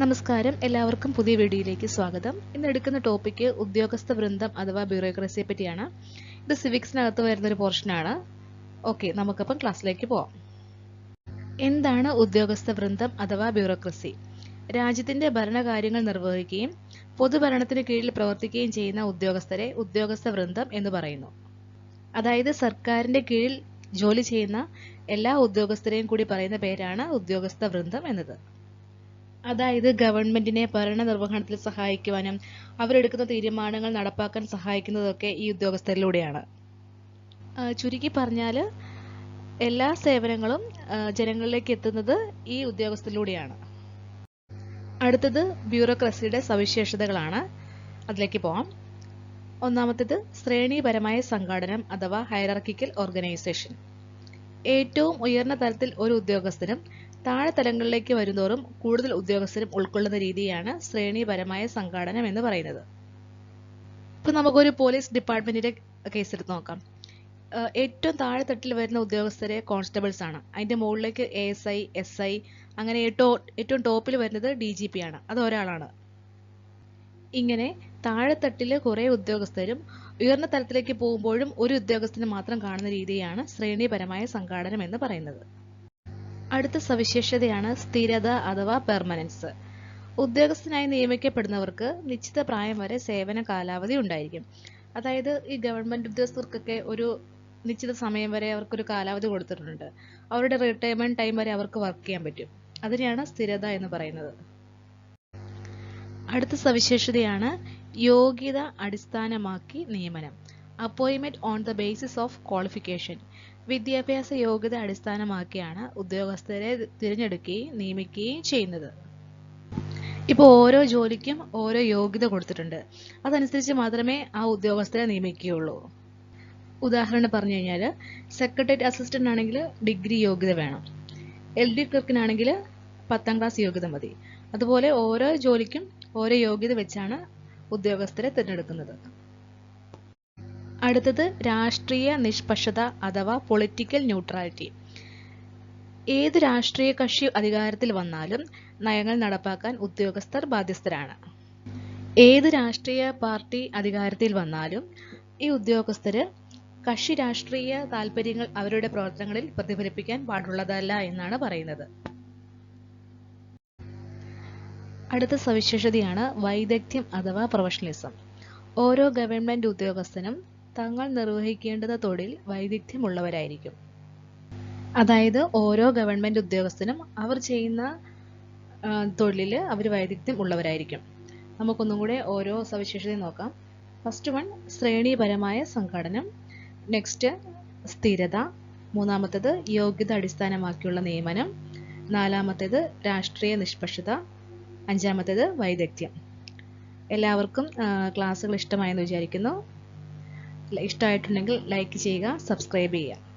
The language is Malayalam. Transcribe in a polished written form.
നമസ്കാരം, എല്ലാവർക്കും പുതിയ വീഡിയോയിലേക്ക് സ്വാഗതം. ഇന്ന് എടുക്കുന്ന ടോപ്പിക്ക് ഉദ്യോഗസ്ഥ വൃന്ദം അഥവാ ബ്യൂറോക്രസിയെ പറ്റിയാണ്. ഇത് സിവിക്സിനകത്ത് വരുന്നൊരു പോർഷനാണ്. ഓക്കെ, നമുക്കപ്പം ക്ലാസ്സിലേക്ക് പോവാം. എന്താണ് ഉദ്യോഗസ്ഥ വൃന്ദം അഥവാ ബ്യൂറോക്രസി? രാജ്യത്തിന്റെ ഭരണകാര്യങ്ങൾ നിർവഹിക്കുകയും പൊതുഭരണത്തിന് കീഴിൽ പ്രവർത്തിക്കുകയും ചെയ്യുന്ന ഉദ്യോഗസ്ഥരെ ഉദ്യോഗസ്ഥ വൃന്ദം എന്ന് പറയുന്നു. അതായത് സർക്കാരിന്റെ കീഴിൽ ജോലി ചെയ്യുന്ന എല്ലാ ഉദ്യോഗസ്ഥരെയും കൂടി പറയുന്ന പേരാണ് ഉദ്യോഗസ്ഥ വൃന്ദം എന്നത്. അതായത് ഗവൺമെന്റിനെ ഭരണ നിർവഹണത്തിൽ സഹായിക്കുവാനും അവരെടുക്കുന്ന തീരുമാനങ്ങൾ നടപ്പാക്കാൻ സഹായിക്കുന്നതൊക്കെ ഈ ഉദ്യോഗസ്ഥരിലൂടെയാണ്. ചുരുക്കി പറഞ്ഞാൽ എല്ലാ സേവനങ്ങളും ജനങ്ങളിലേക്ക് എത്തുന്നത് ഈ ഉദ്യോഗസ്ഥരിലൂടെയാണ്. അടുത്തത് ബ്യൂറോക്രസിയുടെ സവിശേഷതകളാണ്. അതിലേക്ക് പോവാം. ഒന്നാമത്തേത് ശ്രേണിപരമായ സംഘാടനം അഥവാ ഹൈറാർക്കിക്കൽ ഓർഗനൈസേഷൻ. ഏറ്റവും ഉയർന്ന തലത്തിൽ ഒരു ഉദ്യോഗസ്ഥനും താഴെ തലങ്ങളിലേക്ക് വരുന്തോറും കൂടുതൽ ഉദ്യോഗസ്ഥരും ഉൾക്കൊള്ളുന്ന രീതിയാണ് ശ്രേണിപരമായ സംഘാടനം എന്ന് പറയുന്നത്. ഇപ്പൊ നമുക്കൊരു പോലീസ് ഡിപ്പാർട്ട്മെന്റിന്റെ കേസ് എടുത്ത് നോക്കാം. ഏറ്റവും താഴെ തട്ടിൽ വരുന്ന ഉദ്യോഗസ്ഥരെ കോൺസ്റ്റബിൾസ് ആണ്. അതിന്റെ മുകളിലേക്ക് ASI, SI, അങ്ങനെ ഏറ്റവും ടോപ്പിൽ വരുന്നത് DGP ആണ്. അത് ഒരാളാണ്. ഇങ്ങനെ താഴെത്തട്ടില് കുറെ ഉദ്യോഗസ്ഥരും ഉയർന്ന തലത്തിലേക്ക് പോകുമ്പോഴും ഒരു ഉദ്യോഗസ്ഥന് മാത്രം കാണുന്ന രീതിയാണ് ശ്രേണിപരമായ സംഘാടനം എന്ന് പറയുന്നത്. അടുത്ത സവിശേഷതയാണ് സ്ഥിരത അഥവാ പെർമനൻസ്. ഉദ്യോഗസ്ഥനായി നിയമിക്കപ്പെടുന്നവർക്ക് നിശ്ചിത പ്രായം വരെ സേവന കാലാവധി ഉണ്ടായിരിക്കും. അതായത് ഈ ഗവൺമെന്റ് ഉദ്യോഗസ്ഥർക്കൊക്കെ ഒരു നിശ്ചിത സമയം വരെ അവർക്കൊരു കാലാവധി കൊടുത്തിട്ടുണ്ട്. അവരുടെ റിട്ടയർമെന്റ് ടൈം വരെ അവർക്ക് വർക്ക് ചെയ്യാൻ പറ്റും. അതിനെയാണ് സ്ഥിരത എന്ന് പറയുന്നത്. അടുത്ത സവിശേഷതയാണ് യോഗ്യത അടിസ്ഥാനമാക്കി നിയമനം. Appointment on the basis of qualification. വിദ്യാഭ്യാസ യോഗ്യത അടിസ്ഥാനമാക്കിയാണ് ഉദ്യോഗസ്ഥരെ തിരഞ്ഞെടുക്കുകയും നിയമിക്കുകയും ചെയ്യുന്നത്. ഇപ്പോൾ ഓരോ ജോലിക്കും ഓരോ യോഗ്യത കൊടുത്തിട്ടുണ്ട്. അതനുസരിച്ച് മാത്രമേ ആ ഉദ്യോഗസ്ഥരെ നിയമിക്കുകയുള്ളൂ. ഉദാഹരണം പറഞ്ഞു കഴിഞ്ഞാൽ സെക്രട്ടേറിയറ്റ് അസിസ്റ്റന്റ് ആണെങ്കിൽ ഡിഗ്രി യോഗ്യത വേണം. LD ക്ലർക്കിനാണെങ്കിൽ 10ാം ക്ലാസ് യോഗ്യത മതി. അതുപോലെ ഓരോ ജോലിക്കും ഓരോ യോഗ്യത വെച്ചാണ് ഉദ്യോഗസ്ഥരെ തിരഞ്ഞെടുക്കുന്നത്. അടുത്തത് രാഷ്ട്രീയ നിഷ്പക്ഷത അഥവാ പൊളിറ്റിക്കൽ ന്യൂട്രാലിറ്റി. ഏത് രാഷ്ട്രീയ കക്ഷി അധികാരത്തിൽ വന്നാലും നയങ്ങൾ നടപ്പാക്കാൻ ഉദ്യോഗസ്ഥർ ബാധ്യസ്ഥരാണ്. ഏത് രാഷ്ട്രീയ പാർട്ടി അധികാരത്തിൽ വന്നാലും ഈ ഉദ്യോഗസ്ഥര് കക്ഷി രാഷ്ട്രീയ താല്പര്യങ്ങൾ അവരുടെ പ്രവർത്തനങ്ങളിൽ പ്രതിഫലിപ്പിക്കാൻ പാടുള്ളതല്ല എന്നാണ് പറയുന്നത്. അടുത്ത സവിശേഷതയാണ് വൈദഗ്ധ്യം അഥവാ പ്രൊഫഷണലിസം. ഓരോ ഗവൺമെന്റ് ഉദ്യോഗസ്ഥനും തങ്ങൾ നിർവഹിക്കേണ്ടുന്ന തൊഴിൽ വൈദഗ്ധ്യമുള്ളവരായിരിക്കും. അതായത് ഓരോ ഗവൺമെന്റ് ഉദ്യോഗസ്ഥനും അവർ ചെയ്യുന്ന തൊഴിലിൽ അവർ വൈദഗ്ധ്യം ഉള്ളവരായിരിക്കും. നമുക്കൊന്നും കൂടെ ഓരോ സവിശേഷതയും നോക്കാം. ഫസ്റ്റ് വൺ ശ്രേണിപരമായ സംഘടനം, നെക്സ്റ്റ് സ്ഥിരത, മൂന്നാമത്തേത് യോഗ്യത അടിസ്ഥാനമാക്കിയുള്ള നിയമനം, നാലാമത്തേത് രാഷ്ട്രീയ നിഷ്പക്ഷത, അഞ്ചാമത്തേത് വൈദഗ്ധ്യം. എല്ലാവർക്കും ക്ലാസ്സുകൾ ഇഷ്ടമായെന്ന് വിചാരിക്കുന്നു. ഇഷ്ടമായിട്ടുണ്ടെങ്കിൽ ലൈക്ക് ചെയ്യുക, സബ്സ്ക്രൈബ് ചെയ്യുക.